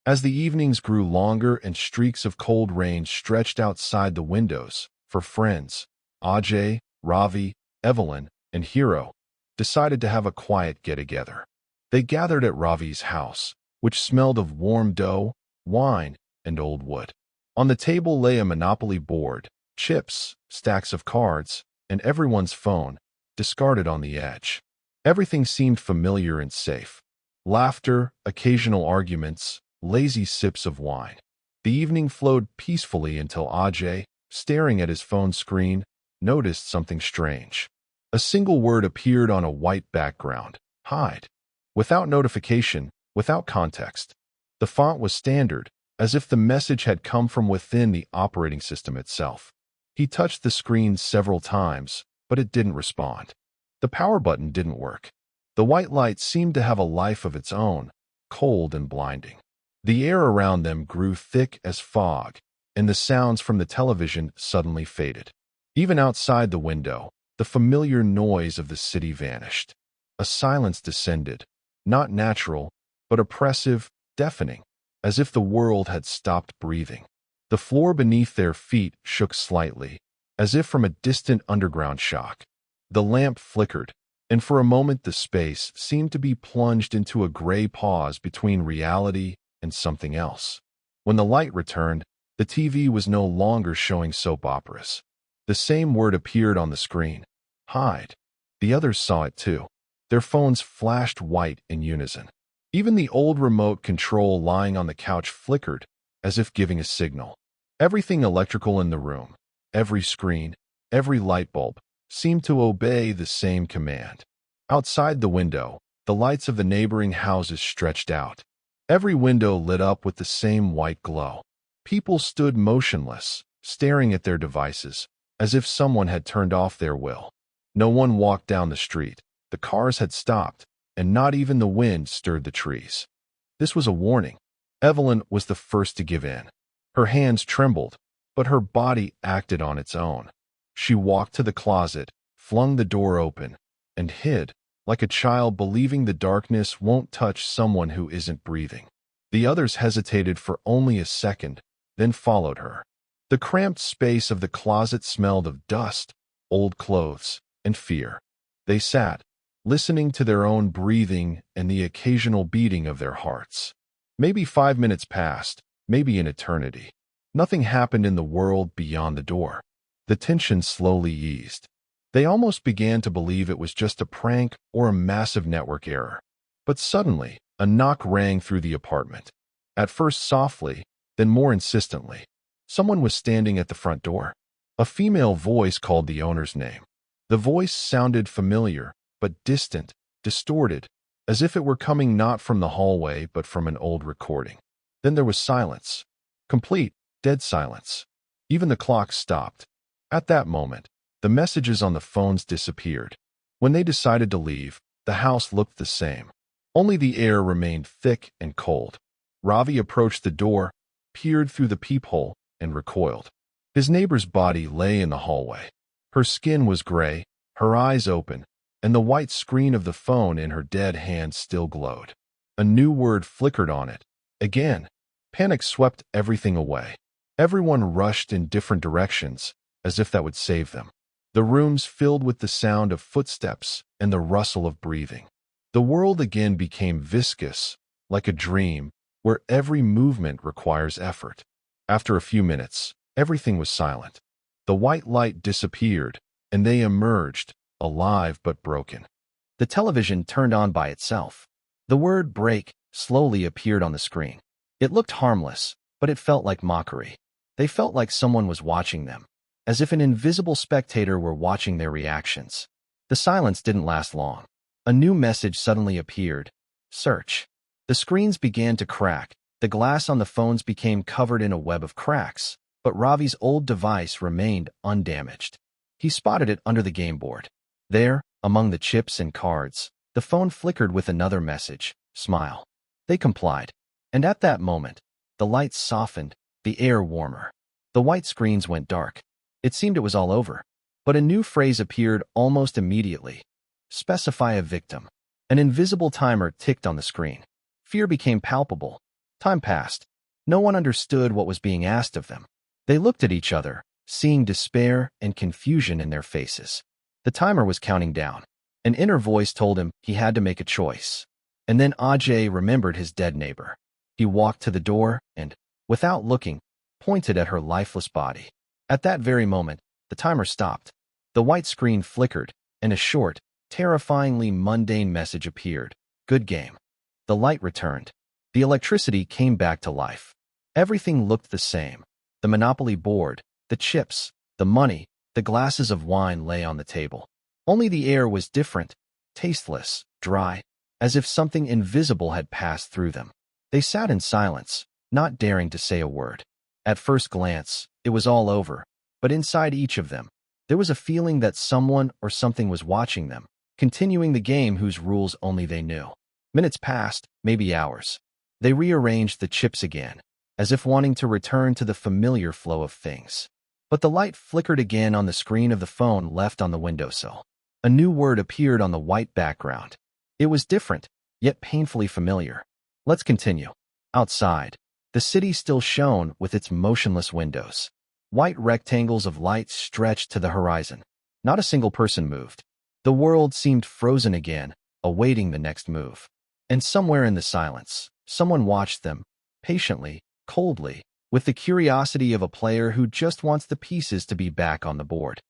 As the evenings grew longer and streaks of cold rain stretched outside the windows, for friends, Ajay, Ravi, Evelyn, and Hero decided to have a quiet get-together. They gathered at Ravi's house, which smelled of warm dough, wine, and old wood. On the table lay a Monopoly board, chips, stacks of cards, and everyone's phone, discarded on the edge. Everything seemed familiar and safe. Laughter, occasional arguments, lazy sips of wine. The evening flowed peacefully until Ajay, staring at his phone screen, noticed something strange. A single word appeared on a white background: hide. Without notification, without context. The font was standard, as if the message had come from within the operating system itself. He touched the screen several times, but it didn't respond. The power button didn't work. The white light seemed to have a life of its own, cold and blinding. The air around them grew thick as fog, and the sounds from the television suddenly faded. Even outside the window, the familiar noise of the city vanished. A silence descended, not natural, but oppressive, deafening, as if the world had stopped breathing. The floor beneath their feet shook slightly, as if from a distant underground shock. The lamp flickered, and for a moment the space seemed to be plunged into a gray pause between reality and something else. When the light returned, the TV was no longer showing soap operas. The same word appeared on the screen: hide. The others saw it too. Their phones flashed white in unison. Even the old remote control lying on the couch flickered, as if giving a signal. Everything electrical in the room, every screen, every light bulb, seemed to obey the same command. Outside the window, the lights of the neighboring houses stretched out. Every window lit up with the same white glow. People stood motionless, staring at their devices, as if someone had turned off their will. No one walked down the street. The cars had stopped, and not even the wind stirred the trees. This was a warning. Evelyn was the first to give in. Her hands trembled, but her body acted on its own. She walked to the closet, flung the door open, and hid, like a child believing the darkness won't touch someone who isn't breathing. The others hesitated for only a second, then followed her. The cramped space of the closet smelled of dust, old clothes, and fear. They sat, listening to their own breathing and the occasional beating of their hearts. Maybe 5 minutes passed, maybe an eternity. Nothing happened in the world beyond the door. The tension slowly eased. They almost began to believe it was just a prank or a massive network error. But suddenly, a knock rang through the apartment. At first softly, then more insistently. Someone was standing at the front door. A female voice called the owner's name. The voice sounded familiar, but distant, distorted, as if it were coming not from the hallway but from an old recording. Then there was silence. Complete, dead silence. Even the clock stopped. At that moment, the messages on the phones disappeared. When they decided to leave, the house looked the same. Only the air remained thick and cold. Ravi approached the door, peered through the peephole, and recoiled. His neighbor's body lay in the hallway. Her skin was gray, her eyes open, and the white screen of the phone in her dead hand still glowed. A new word flickered on it. Again, panic swept everything away. Everyone rushed in different directions, as if that would save them. The rooms filled with the sound of footsteps and the rustle of breathing. The world again became viscous, like a dream, where every movement requires effort. After a few minutes, everything was silent. The white light disappeared, and they emerged, alive but broken. The television turned on by itself. The word break slowly appeared on the screen. It looked harmless, but it felt like mockery. They felt like someone was watching them, as if an invisible spectator were watching their reactions. The silence didn't last long. A new message suddenly appeared. Search. The screens began to crack. The glass on the phones became covered in a web of cracks, but Ravi's old device remained undamaged. He spotted it under the game board. There, among the chips and cards, the phone flickered with another message: smile. They complied. And at that moment, the lights softened, the air warmer. The white screens went dark. It seemed it was all over. But a new phrase appeared almost immediately. Specify a victim. An invisible timer ticked on the screen. Fear became palpable. Time passed. No one understood what was being asked of them. They looked at each other, seeing despair and confusion in their faces. The timer was counting down. An inner voice told him he had to make a choice. And then Ajay remembered his dead neighbor. He walked to the door and, without looking, pointed at her lifeless body. At that very moment, the timer stopped. The white screen flickered, and a short, terrifyingly mundane message appeared. Good game. The light returned. The electricity came back to life. Everything looked the same. The Monopoly board, the chips, the money, the glasses of wine lay on the table. Only the air was different, tasteless, dry, as if something invisible had passed through them. They sat in silence, not daring to say a word. At first glance, it was all over, but inside each of them, there was a feeling that someone or something was watching them, continuing the game whose rules only they knew. Minutes passed, maybe hours. They rearranged the chips again, as if wanting to return to the familiar flow of things. But the light flickered again on the screen of the phone left on the windowsill. A new word appeared on the white background. It was different, yet painfully familiar. Let's continue. Outside, the city still shone with its motionless windows. White rectangles of light stretched to the horizon. Not a single person moved. The world seemed frozen again, awaiting the next move. And somewhere in the silence, someone watched them, patiently, coldly, with the curiosity of a player who just wants the pieces to be back on the board.